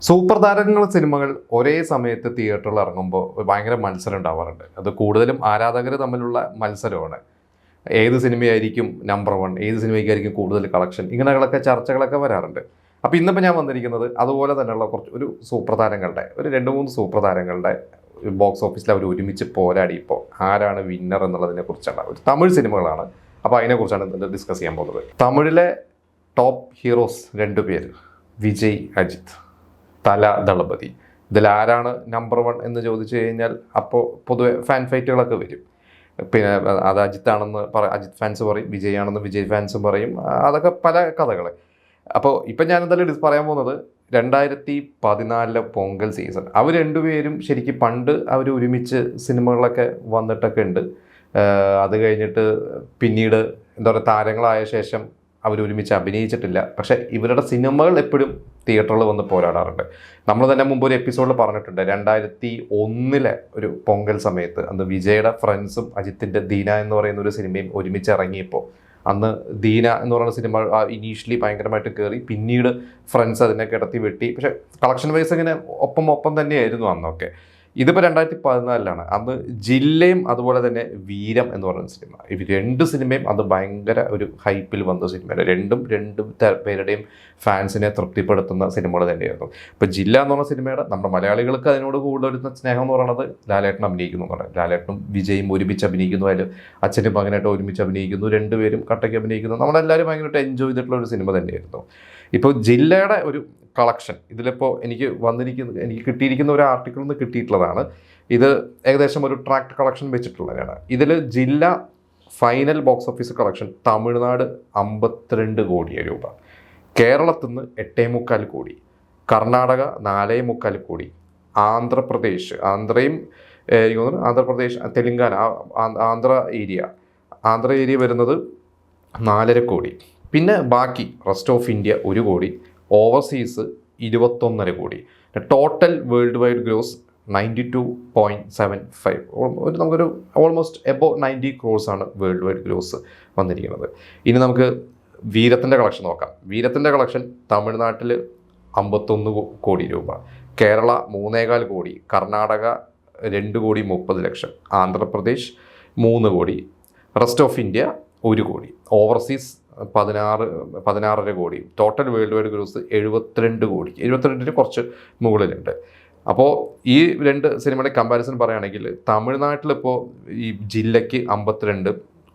Super താരങ്ങൾ സിനിമകൾ ഒരേ സമയത്ത് തിയേറ്ററിൽ ഇറങ്ങുമ്പോൾ ഭയങ്കര മത്സരം ഉണ്ടാവാറുണ്ട്. അത് കൂടുതലും ആരാധകർ തമ്മിലുള്ള മത്സരമാണ്. ഏത് സിനിമയായിരിക്കും നമ്പർ വൺ, ഏത് സിനിമയ്ക്കായിരിക്കും കൂടുതൽ കളക്ഷൻ, ഇങ്ങനെയൊക്കെ ചർച്ചകളൊക്കെ വരാറുണ്ട്. അപ്പോൾ ഇന്നിപ്പോൾ ഞാൻ വന്നിരിക്കുന്നത് അതുപോലെ തന്നെയുള്ള ഒരു സൂപ്പർ താരങ്ങളുടെ ഒരു 2-3 സൂപ്പർ താരങ്ങളുടെ ബോക്സ് ഓഫീസിൽ അവർ ഒരുമിച്ച് പോരാടി ഇപ്പോൾ ആരാണ് വിന്നർ എന്നുള്ളതിനെ കുറിച്ചാണ്. ഒരു തമിഴ് സിനിമകളാണ്. അപ്പോൾ അതിനെക്കുറിച്ചാണ് ഡിസ്കസ് ചെയ്യാൻ പോകുന്നത്. തമിഴിലെ ടോപ്പ് ഹീറോസ് 2 പേര്, വിജയ്, അജിത്ത്, തല, ദളപതി. ഇതിലാരാണ് നമ്പർ വൺ എന്ന് ചോദിച്ചു കഴിഞ്ഞാൽ അപ്പോൾ പൊതുവെ ഫാൻ ഫൈറ്റുകളൊക്കെ വരും. പിന്നെ അത് അജിത്താണെന്ന് അജിത്ത് ഫാൻസ് പറയും, വിജയ് ആണെന്ന് വിജയ് ഫാൻസും പറയും. അതൊക്കെ പല കഥകൾ. അപ്പോൾ ഇപ്പം ഞാൻ എന്തായാലും പറയാൻ പോകുന്നത് 2014 പൊങ്കൽ സീസൺ. അവർ 2 പേരും ശരിക്കും പണ്ട് അവർ ഒരുമിച്ച് സിനിമകളൊക്കെ വന്നിട്ടൊക്കെ ഉണ്ട്. അത് കഴിഞ്ഞിട്ട് പിന്നീട് എന്താ പറയുക, താരങ്ങളായ ശേഷം അവരൊരുമിച്ച് അഭിനയിച്ചിട്ടില്ല. പക്ഷേ ഇവരുടെ സിനിമകൾ എപ്പോഴും തിയേറ്ററിൽ വന്ന് പോരാടാറുണ്ട്. നമ്മൾ തന്നെ മുമ്പ് ഒരു എപ്പിസോഡിൽ പറഞ്ഞിട്ടുണ്ട്, 2001 ഒരു പൊങ്കൽ സമയത്ത് അന്ന് വിജയുടെ ഫ്രണ്ട്സും അജിത്തിൻ്റെ ദീന എന്ന് പറയുന്ന ഒരു സിനിമയും ഒരുമിച്ച് ഇറങ്ങിയപ്പോൾ അന്ന് ദീന എന്ന് പറയുന്ന സിനിമ ഇനീഷ്യലി ഭയങ്കരമായിട്ട് കയറി, പിന്നീട് ഫ്രണ്ട്സ് അതിനെ കിടത്തി വെട്ടി. പക്ഷേ കളക്ഷൻ വൈസ് ഇങ്ങനെ ഒപ്പം തന്നെയായിരുന്നു അന്നൊക്കെ. ഇതിപ്പോൾ 2014 അന്ന് ജില്ലയും അതുപോലെ തന്നെ വീരം എന്ന് പറയുന്ന സിനിമ. ഇവർ 2 സിനിമയും അത് ഭയങ്കര ഒരു ഹൈപ്പിൽ വന്ന സിനിമയാണ്. രണ്ട് പേരുടെയും ഫാൻസിനെ തൃപ്തിപ്പെടുത്തുന്ന സിനിമകൾ തന്നെയായിരുന്നു. ഇപ്പോൾ ജില്ല എന്ന് പറഞ്ഞ സിനിമയുടെ നമ്മുടെ മലയാളികൾക്ക് അതിനോട് കൂടുതൽ സ്നേഹം എന്ന് പറയുന്നത് ലാലേട്ടൻ അഭിനയിക്കുന്നു എന്ന് പറയുന്നത്. ലാലേട്ടനും വിജയും ഒരുമിച്ച് അഭിനയിക്കുന്നു, അതിൽ അച്ഛനും മകനായിട്ട് ഒരുമിച്ച് അഭിനയിക്കുന്നു, 2 പേരും കട്ടയ്ക്ക് അഭിനയിക്കുന്നു. നമ്മളെല്ലാവരും ഭയങ്കരമായിട്ട് എൻജോയ് ചെയ്തിട്ടുള്ള ഒരു സിനിമ തന്നെയായിരുന്നു. ഇപ്പോൾ ജില്ലയുടെ ഒരു കളക്ഷൻ ഇതിലിപ്പോൾ എനിക്ക് കിട്ടിയിരിക്കുന്ന ഒരു ആർട്ടിക്കിളിൽ നിന്ന് കിട്ടിയിട്ടുള്ളതാണ്. ഇത് ഏകദേശം ഒരു ട്രാക്ട് കളക്ഷൻ വെച്ചിട്ടുള്ളതാണ്. ഇതിൽ ജില്ല final box office collection Tamil Nadu 52 കോടി രൂപ, കേരളത്തിൽ നിന്ന് 8.25 കോടി, കർണാടക 4.25 കോടി, ആന്ധ്രാപ്രദേശ് തെലുങ്കാന ആന്ധ്ര ഏരിയ വരുന്നത് 4.5 കോടി. പിന്നെ ബാക്കി റെസ്റ്റ് ഓഫ് ഇന്ത്യ 1 കോടി, ഓവർസീസ് 21.5 കോടി. Total world wide gross 92.75. നമുക്കൊരു ഓൾമോസ്റ്റ് എബോവ് 90 crores ആണ് വേൾഡ് വൈഡ് ഗ്രോസ് വന്നിരിക്കുന്നത്. ഇനി നമുക്ക് വീരത്തിൻ്റെ കളക്ഷൻ നോക്കാം. വീരത്തിൻ്റെ കളക്ഷൻ തമിഴ്നാട്ടിൽ 51 കോടി രൂപ, കേരള 3.25 കോടി, കർണാടക 2,30,00,000, ആന്ധ്രാപ്രദേശ് 3 കോടി, റെസ്റ്റ് ഓഫ് ഇന്ത്യ 1 കോടി, ഓവർസീസ് 16.5 കോടി. ടോട്ടൽ വേൾഡ് വൈഡ് ഗ്രോസ് 72 കോടി. 72-ന് കുറച്ച് മുകളിലുണ്ട്. അപ്പോൾ ഈ 2 സിനിമയുടെ കമ്പാരിസൺ പറയുകയാണെങ്കിൽ തമിഴ്നാട്ടിലിപ്പോൾ ഈ ജില്ലയ്ക്ക് 52,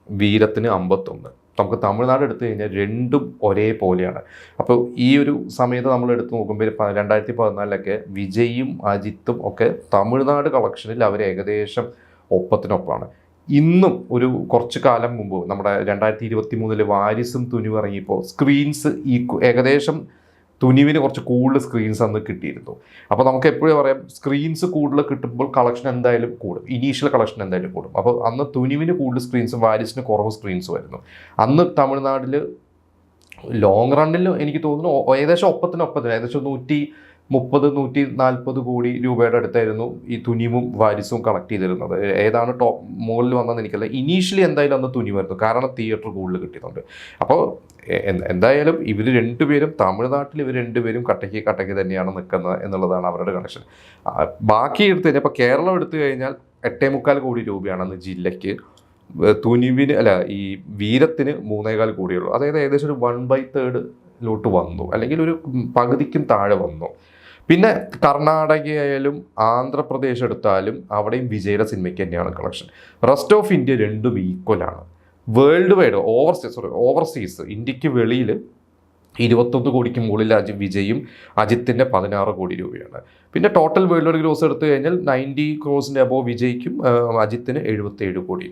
വീരത്തിന് 51. നമുക്ക് തമിഴ്നാട് എടുത്തു കഴിഞ്ഞാൽ 2ഉം ഒരേപോലെയാണ്. അപ്പോൾ ഈ ഒരു സമയത്ത് നമ്മൾ എടുത്ത് നോക്കുമ്പോൾ 2014 വിജയും അജിത്തും ഒക്കെ തമിഴ്നാട് കളക്ഷനിൽ അവർ ഏകദേശം ഒപ്പത്തിനൊപ്പമാണ്. ഇന്നും ഒരു കുറച്ച് കാലം മുമ്പ് നമ്മുടെ 2023 വാരിസും തുനിവും ഇറങ്ങിയപ്പോൾ സ്ക്രീൻസ് ഏകദേശം തുനിവിന് കുറച്ച് കൂടുതൽ സ്ക്രീൻസ് അന്ന് കിട്ടിയിരുന്നു. അപ്പോൾ നമുക്ക് എപ്പോഴും പറയാം, സ്ക്രീൻസ് കൂടുതൽ കിട്ടുമ്പോൾ കളക്ഷൻ എന്തായാലും കൂടും, ഇനീഷ്യൽ കളക്ഷൻ എന്തായാലും കൂടും. അപ്പോൾ അന്ന് തുനിവിന് കൂടുതൽ സ്ക്രീൻസും വാരിസിന് കുറവ് സ്ക്രീൻസും ആയിരുന്നു. അന്ന് തമിഴ്നാട്ടിൽ ലോങ് റണ്ണിൽ എനിക്ക് തോന്നുന്നു ഏകദേശം ഒപ്പത്തിന് ഏകദേശം 130-140 കോടി രൂപയുടെ അടുത്തായിരുന്നു ഈ തുനിവും വാരിസും കളക്ട് ചെയ്തിരുന്നത്. ഏതാണ് ടോപ്പ് മുകളിൽ വന്നതെന്ന് എനിക്കല്ല. ഇനീഷ്യലി എന്തായാലും അന്ന് തുനിവായിരുന്നു, കാരണം തിയേറ്റർ കൂടുതൽ കിട്ടിയിട്ടുണ്ട്. അപ്പോൾ എന്തായാലും ഇവർ 2 പേരും തമിഴ്നാട്ടിൽ ഇവർ 2 പേരും കട്ടയ്ക്ക് തന്നെയാണ് നിൽക്കുന്നത് എന്നുള്ളതാണ് അവരുടെ കണക്ഷൻ. ബാക്കി എടുത്തു കഴിഞ്ഞാൽ ഇപ്പോൾ കേരളം എടുത്തു കഴിഞ്ഞാൽ 8.25 കോടി രൂപയാണ് അന്ന് ജില്ലയ്ക്ക്, തുനിവിന് ഈ വീരത്തിന് 3.25 കോടിയുള്ളൂ. അതായത് ഏകദേശം ഒരു 1/3 വന്നു, അല്ലെങ്കിൽ ഒരു പകുതിക്കും താഴെ വന്നു. പിന്നെ കർണാടകയായാലും ആന്ധ്രാപ്രദേശ് എടുത്താലും അവിടെയും വിജയുടെ സിനിമയ്ക്ക് തന്നെയാണ് കളക്ഷൻ. റെസ്റ്റ് ഓഫ് ഇന്ത്യ 2ഉം ഈക്വലാണ്. വേൾഡ് വൈഡ് ഓവർസീസ് ഇന്ത്യക്ക് വെളിയിൽ 21 കോടിക്ക് മുകളിൽ വിജയും അജിത്തിൻ്റെ 16 കോടി രൂപയാണ്. പിന്നെ ടോട്ടൽ വേൾഡ് വൈഡ് ഗ്രോസ് എടുത്തു കഴിഞ്ഞാൽ 90 crores അബോവ് വിജയ്ക്കും അജിത്തിന് 77 കോടി.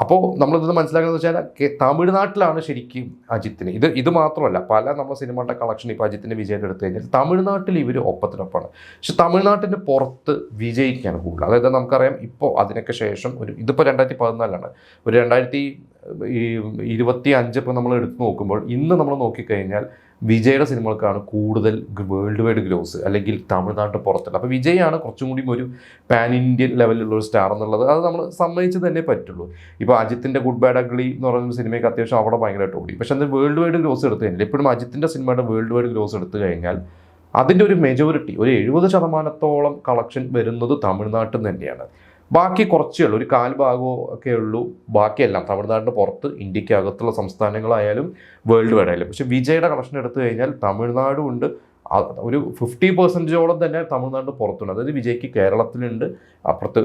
അപ്പോൾ നമ്മളിത് മനസ്സിലാക്കുന്നത് വെച്ചാൽ തമിഴ്നാട്ടിലാണ് ശരിക്കും അജിത്തിന് ഇത് മാത്രമല്ല, പല നമ്മുടെ സിനിമയുടെ കളക്ഷൻ ഇപ്പോൾ അജിത്തിൻ്റെ വിജയൻ്റെ എടുത്തു കഴിഞ്ഞാൽ തമിഴ്നാട്ടിൽ ഇവർ ഒപ്പത്തിനൊപ്പമാണ്. പക്ഷെ തമിഴ്നാട്ടിൻ്റെ പുറത്ത് വിജയിക്കാണ് കൂടുതൽ. അതായത് നമുക്കറിയാം ഇപ്പോൾ അതിനൊക്കെ ശേഷം ഇതിപ്പോൾ 2014 ഒരു 2025 ഇപ്പോൾ നമ്മൾ എടുത്ത് നോക്കുമ്പോൾ ഇന്ന് നമ്മൾ നോക്കിക്കഴിഞ്ഞാൽ വിജയുടെ സിനിമകൾക്കാണ് കൂടുതൽ വേൾഡ് വൈഡ് ഗ്രോസ്, അല്ലെങ്കിൽ തമിഴ്നാട്ട് പുറത്തുള്ള. അപ്പോൾ വിജയാണ് കുറച്ചും കൂടി ഒരു പാൻ ഇന്ത്യൻ ലെവലിലുള്ള ഒരു സ്റ്റാർ എന്നുള്ളത് അത് നമ്മൾ സമ്മതിച്ച് തന്നെ പറ്റുള്ളൂ. ഇപ്പോൾ അജിത്തിൻ്റെ ഗുഡ് ബാഡ് അഗ്ലി എന്ന് പറയുന്ന സിനിമയ്ക്ക് അത്യാവശ്യം അവിടെ ഭയങ്കരമായിട്ട് ഓടി. പക്ഷേ അത് വേൾഡ് വൈഡ് ഗ്രോസ് എടുത്തു കഴിഞ്ഞാൽ, ഇപ്പോഴും അജിത്തിൻ്റെ സിനിമയുടെ വേൾഡ് വൈഡ് ഗ്രോസ് എടുത്തു കഴിഞ്ഞാൽ അതിൻ്റെ ഒരു മെജോറിറ്റി, ഒരു 70% കളക്ഷൻ വരുന്നത് തമിഴ്നാട്ടിൽ നിന്ന് തന്നെയാണ്. ബാക്കി കുറച്ചേ ഉള്ളൂ, ഒരു കാൽഭാഗമോ ഒക്കെ ഉള്ളൂ, ബാക്കിയെല്ലാം തമിഴ്നാടിന് പുറത്ത്, ഇന്ത്യക്കകത്തുള്ള സംസ്ഥാനങ്ങളായാലും വേൾഡ് വൈഡ് ആയാലും. പക്ഷേ വിജയുടെ കളക്ഷൻ എടുത്തു കഴിഞ്ഞാൽ തമിഴ്നാടും ഉണ്ട്, ഒരു 50% തന്നെ തമിഴ്നാടിന് പുറത്തുണ്ട്. അതായത് വിജയ്ക്ക് കേരളത്തിലുണ്ട്, അപ്പുറത്ത്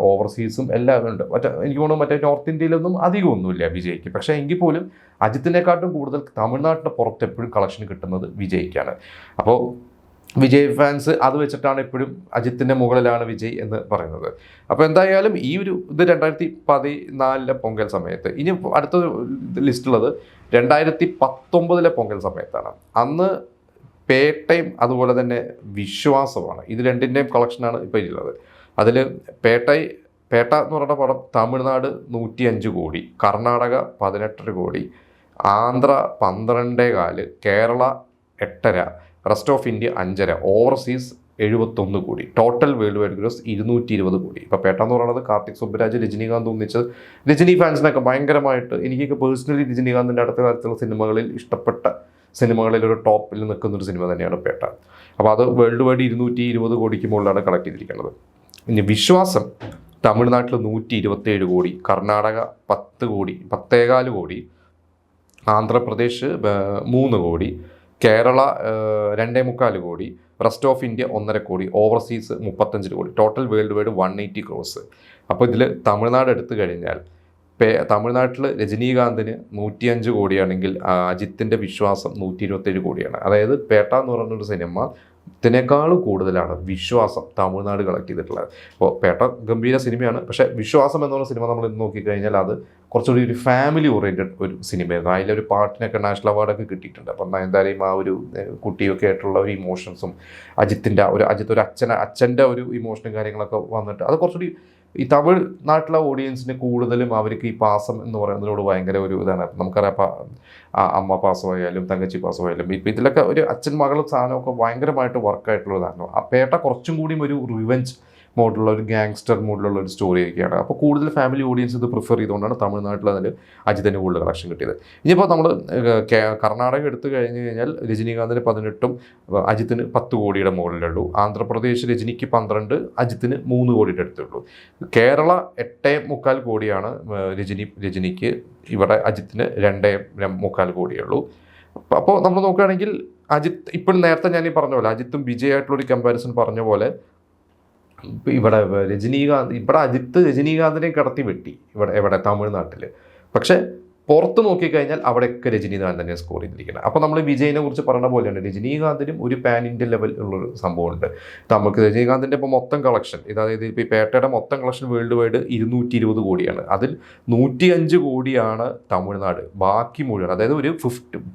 ഓവർസീസും എല്ലാം ഉണ്ട്. എനിക്ക് തോന്നുന്നു മറ്റേ നോർത്ത് ഇന്ത്യയിലൊന്നും അധികമൊന്നുമില്ല വിജയ്ക്ക്. പക്ഷേ എങ്കിൽ പോലും അജിത്തിനെക്കാട്ടും കൂടുതൽ തമിഴ്നാട്ടിൻ്റെ പുറത്ത് എപ്പോഴും കളക്ഷൻ കിട്ടുന്നത് വിജയ്ക്കാണ്. അപ്പോൾ വിജയ് ഫാൻസ് അത് വെച്ചിട്ടാണ് എപ്പോഴും അജിത്തിൻ്റെ മുകളിലാണ് വിജയ് എന്ന് പറയുന്നത്. അപ്പോൾ എന്തായാലും ഈ ഒരു ഇത് 2014 പൊങ്കൽ സമയത്ത്. ഇനി അടുത്ത ലിസ്റ്റുള്ളത് 2019 പൊങ്കൽ സമയത്താണ്. അന്ന് പേട്ടയും അതുപോലെ തന്നെ വിശ്വാസമാണ്, ഇത് രണ്ടിൻ്റെയും കളക്ഷനാണ് ഇപ്പോൾ ഉള്ളത്. അതിൽ പേട്ട എന്ന് പറയുന്ന പടം തമിഴ്നാട് 105 കോടി, കർണാടക 18 കോടി, Andhra 12.4, Kerala 8.5, rest of India 5.5, overseas 71 കോടി. ടോട്ടൽ വേൾഡ് വൈഡ് ഗ്രോസ് 220 കോടി. ഇപ്പോൾ പേട്ട എന്ന് പറയുന്നത് കാർത്തിക് സുബ്ബരാജ്, രജനീകാന്ത് ഒന്നിച്ചത്. രജനി ഫാൻസിനൊക്കെ ഭയങ്കരമായിട്ട്, എനിക്കൊക്കെ പേഴ്സണലി രജനീകാന്തിൻ്റെ അടുത്ത കാലത്തുള്ള സിനിമകളിൽ ഇഷ്ടപ്പെട്ട സിനിമകളിൽ ഒരു ടോപ്പിൽ നിൽക്കുന്നൊരു സിനിമ തന്നെയാണ് പേട്ട. അപ്പോൾ അത് വേൾഡ് വൈഡ് 220 കോടിക്ക് മുകളിലാണ് കളക്ട് ചെയ്തിരിക്കുന്നത്. ഇനി വിശ്വാസം തമിഴ്നാട്ടിൽ 127 കോടി, കർണാടക 10 കോടി, 10.4 കോടി, ആന്ധ്രാപ്രദേശ് 3 കോടി, കേരള 2.25 കോടി, റെസ്റ്റ് ഓഫ് ഇന്ത്യ 1.5 കോടി, ഓവർസീസ് 35 കോടി. Total world wide 180 cross. അപ്പോൾ ഇതിൽ തമിഴ്നാട് എടുത്തു കഴിഞ്ഞാൽ തമിഴ്നാട്ടിൽ രജനീകാന്തിന് 105 കോടിയാണെങ്കിൽ അജിത്തിൻ്റെ വിശ്വാസം 127 കോടിയാണ്. അതായത് പേട്ട എന്ന് പറയുന്നൊരു സിനിമ ഇതിനേക്കാളും കൂടുതലാണ് വിശ്വാസം തമിഴ്നാട് കളക്ട് ചെയ്തിട്ടുള്ളത്. അപ്പോൾ പേട്ട ഗംഭീര സിനിമയാണ്, പക്ഷേ വിശ്വാസം എന്ന് പറയുന്ന സിനിമ നമ്മൾ ഇന്ന് നോക്കിക്കഴിഞ്ഞാൽ അത് കുറച്ചുകൂടി ഒരു ഫാമിലി ഓറിയൻറ്റഡ് ഒരു സിനിമയായിരുന്നു. അതിലൊരു പാട്ടിനൊക്കെ നാഷണൽ അവാർഡൊക്കെ കിട്ടിയിട്ടുണ്ട്. അപ്പം എന്തായാലും ആ ഒരു കുട്ടിയൊക്കെ ആയിട്ടുള്ള ഒരു ഇമോഷൻസും അജിത്തിൻ്റെ ഒരു അച്ഛൻ്റെ ഒരു ഇമോഷനും കാര്യങ്ങളൊക്കെ വന്നിട്ട് അത് കുറച്ചുകൂടി ഈ തമിഴ്നാട്ടിലെ ഓഡിയൻസിന് കൂടുതലും അവർക്ക് ഈ പാസം എന്ന് പറയുന്നതിനോട് ഭയങ്കര ഒരു ഇതാണ്. നമുക്കറിയാം അമ്മ പാസമായാലും തങ്കച്ചി പാസമായാലും ഇപ്പോൾ ഇതിലൊക്കെ ഒരു അച്ഛൻ മകളും സാധനമൊക്കെ ഭയങ്കരമായിട്ട് വർക്കായിട്ടുള്ളതാണ്. ആ പേട്ട കുറച്ചും കൂടിയും ഒരു റിവെഞ്ച് മോഡുള്ള ഒരു ഗാങ്സ്റ്റർ മോഡിലുള്ള ഒരു സ്റ്റോറിയൊക്കെയാണ്. അപ്പോൾ കൂടുതൽ ഫാമിലി ഓഡിയൻസ് ഇത് പ്രിഫർ ചെയ്തുകൊണ്ടാണ് തമിഴ്നാട്ടിൽ അതിൽ അജിത്തിന് കൂടുതൽ കളക്ഷൻ കിട്ടിയത്. ഇനിയിപ്പോൾ നമ്മൾ കർണാടക എടുത്തു കഴിഞ്ഞ് കഴിഞ്ഞാൽ രജനീകാന്തിന് 18ഉം അജിത്തിന് 10 കോടിയുടെ മുകളിലുള്ളൂ. ആന്ധ്രാപ്രദേശ് രജനിക്ക് 12, അജിത്തിന് 3 കോടിയുടെ അടുത്തുള്ളൂ. കേരള 8.25 കോടിയാണ് രജനിക്ക്, ഇവിടെ അജിത്തിന് 2.25 കോടിയുള്ളൂ. അപ്പോൾ നമ്മൾ നോക്കുകയാണെങ്കിൽ അജിത്ത് ഇപ്പോൾ നേരത്തെ ഞാൻ ഈ പറഞ്ഞ പോലെ അജിത്തും വിജയായിട്ടുള്ളൊരു കമ്പാരിസൺ പറഞ്ഞ പോലെ ഇവിടെ അജിത്ത് രജനീകാന്തിനെ കടത്തി വെട്ടി ഇവിടെ തമിഴ്നാട്ടിൽ. പക്ഷേ പുറത്ത് നോക്കിക്കഴിഞ്ഞാൽ അവിടെയൊക്കെ രജനീകാന്ത് തന്നെ സ്കോർ ചെയ്തിരിക്കുന്നത്. അപ്പോൾ നമ്മൾ വിജയിനെ കുറിച്ച് പറഞ്ഞ പോലെയാണ് രജനീകാന്തിനും ഒരു പാൻ ഇന്ത്യൻ ലെവൽ ഉള്ളൊരു സംഭവമുണ്ട്. നമുക്ക് രജനീകാന്തിൻ്റെ ഇപ്പോൾ മൊത്തം കളക്ഷൻ, അതായത് ഇപ്പോൾ ഈ പേട്ടയുടെ മൊത്തം കളക്ഷൻ വേൾഡ് വൈഡ് 220 കോടിയാണ്. അതിൽ 105 കോടിയാണ് തമിഴ്നാട്, ബാക്കി മുഴുവൻ അതായത് ഒരു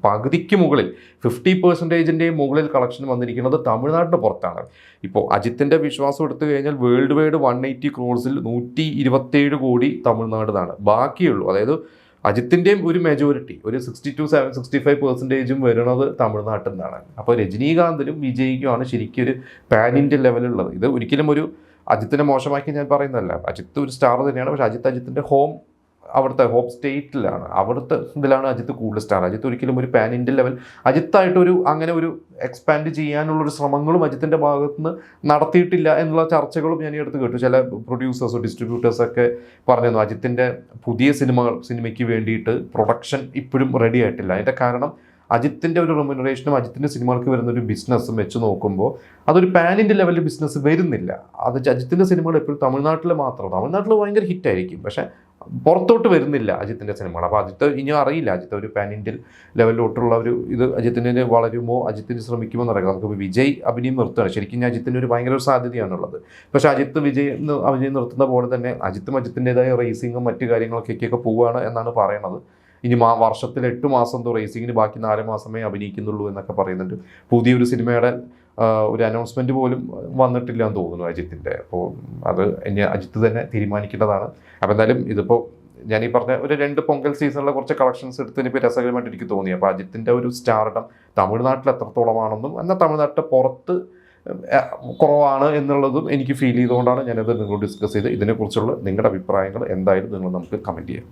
പകുതിക്ക് മുകളിൽ 50% മുകളിൽ കളക്ഷൻ വന്നിരിക്കുന്നത് തമിഴ്നാടിൻ്റെ പുറത്താണ്. ഇപ്പോൾ അജിത്തിൻ്റെ വിശ്വാസം എടുത്തു കഴിഞ്ഞാൽ വേൾഡ് വൈഡ് 180 ക്രോർസിൽ 127 കോടി തമിഴ്നാടിനാണ്. ബാക്കിയുള്ളൂ, അതായത് അജിത്തിൻ്റെയും ഒരു മെജോറിറ്റി, ഒരു 60-65% വരുന്നത് തമിഴ്നാട്ടിൽ നിന്നാണ്. അപ്പോൾ രജനീകാന്തിനും വിജയിക്കുമാണ് ശരിക്കും ഒരു പാൻ ഇന്ത്യൻ ലെവലുള്ളത്. ഇത് ഒരിക്കലും ഒരു അജിത്തിനെ മോശമാക്കി ഞാൻ പറയുന്നതല്ല. അജിത്ത് ഒരു സ്റ്റാർ തന്നെയാണ്, പക്ഷേ അജിത്തിൻ്റെ അവിടുത്തെ ഹോം സ്റ്റേറ്റിലാണ്, അവിടുത്തെ ഇതിലാണ് അജിത്ത് കൂടുതൽ സ്റ്റാർ. അജിത്ത് ഒരിക്കലും ഒരു പാൻ ഇന്ത്യൻ ലെവൽ അജിത്തായിട്ടൊരു അങ്ങനെ ഒരു എക്സ്പാൻഡ് ചെയ്യാനുള്ളൊരു ശ്രമങ്ങളും അജിത്തിൻ്റെ ഭാഗത്തുനിന്ന് നടത്തിയിട്ടില്ല എന്നുള്ള ചർച്ചകളും ഞാൻ ഈ അടുത്ത് കേട്ടു. ചില പ്രൊഡ്യൂസേഴ്സോ ഡിസ്ട്രിബ്യൂട്ടേഴ്സൊക്കെ പറഞ്ഞിരുന്നു അജിത്തിൻ്റെ പുതിയ സിനിമയ്ക്ക് വേണ്ടിയിട്ട് പ്രൊഡക്ഷൻ ഇപ്പോഴും റെഡി ആയിട്ടില്ല. അതിൻ്റെ കാരണം അജിത്തിൻ്റെ ഒരു റെമ്യൂണറേഷനും അജിത്തിൻ്റെ സിനിമകൾക്ക് വരുന്ന ഒരു ബിസിനസ്സും വെച്ച് നോക്കുമ്പോൾ അതൊരു പാൻ ഇന്ത്യൻ ലെവലിൽ ബിസിനസ് വരുന്നില്ല. അത് അജിത്തിൻ്റെ സിനിമകൾ എപ്പോഴും തമിഴ്നാട്ടിൽ ഭയങ്കര ഹിറ്റായിരിക്കും, പക്ഷേ പുറത്തോട്ട് വരുന്നില്ല അജിത്തിൻ്റെ സിനിമകൾ. അപ്പോൾ അജിത്ത് ഇനിയും അറിയില്ല, അജിത്ത് ഒരു പാൻ ഇന്ത്യൻ ലെവലിലോട്ടുള്ള ഒരു ഇത് അജിത്തിന് വളരുമോ, അജിത്തിന് ശ്രമിക്കുമോ എന്നറിയാം. നമുക്ക് വിജയ് അഭിനയം നിർത്തുകയാണ്, ശരിക്കും അജിത്തിന് ഒരു ഭയങ്കര ഒരു സാധ്യതയാണുള്ളത്. പക്ഷേ അജിത്ത് അഭിനയം നിർത്തുന്ന പോലെ തന്നെ അജിത്തിൻ്റെതായ റേസിങ്ങും മറ്റു കാര്യങ്ങളൊക്കെ പോവുകയാണ് എന്നാണ് പറയണത്. ഇനി വർഷത്തിൽ 8 മാസം റേസിങ്ങിന് ബാക്കി 4 മാസമേ അഭിനയിക്കുന്നുള്ളൂ എന്നൊക്കെ പറയുന്നുണ്ട്. പുതിയൊരു സിനിമയുടെ ഒരു അനൗൺസ്മെൻറ്റ് പോലും വന്നിട്ടില്ല എന്ന് തോന്നുന്നു അജിത്തിൻ്റെ. അപ്പോൾ അത് ഇനി അജിത്ത് തന്നെ തീരുമാനിക്കേണ്ടതാണ്. അപ്പോൾ എന്തായാലും ഇതിപ്പോൾ ഞാൻ ഈ പറഞ്ഞ ഒരു 2 പൊങ്കൽ സീസണിലെ കുറച്ച് കളക്ഷൻസ് എടുത്തതിനിപ്പോൾ രസകരമായിട്ട് എനിക്ക് തോന്നി. അപ്പോൾ അജിത്തിൻ്റെ ഒരു സ്റ്റാർഡം തമിഴ്നാട്ടിൽ എത്രത്തോളമാണെന്നും എന്നാൽ തമിഴ്നാട്ടിൽ പുറത്ത് കുറവാണ് എന്നുള്ളതും എനിക്ക് ഫീൽ ചെയ്തുകൊണ്ടാണ് ഞാനത് നിങ്ങളോട് ഡിസ്കസ് ചെയ്ത്. ഇതിനെക്കുറിച്ചുള്ള നിങ്ങളുടെ അഭിപ്രായങ്ങൾ എന്തായാലും നിങ്ങൾ നമുക്ക് കമൻറ്റ് ചെയ്യാം.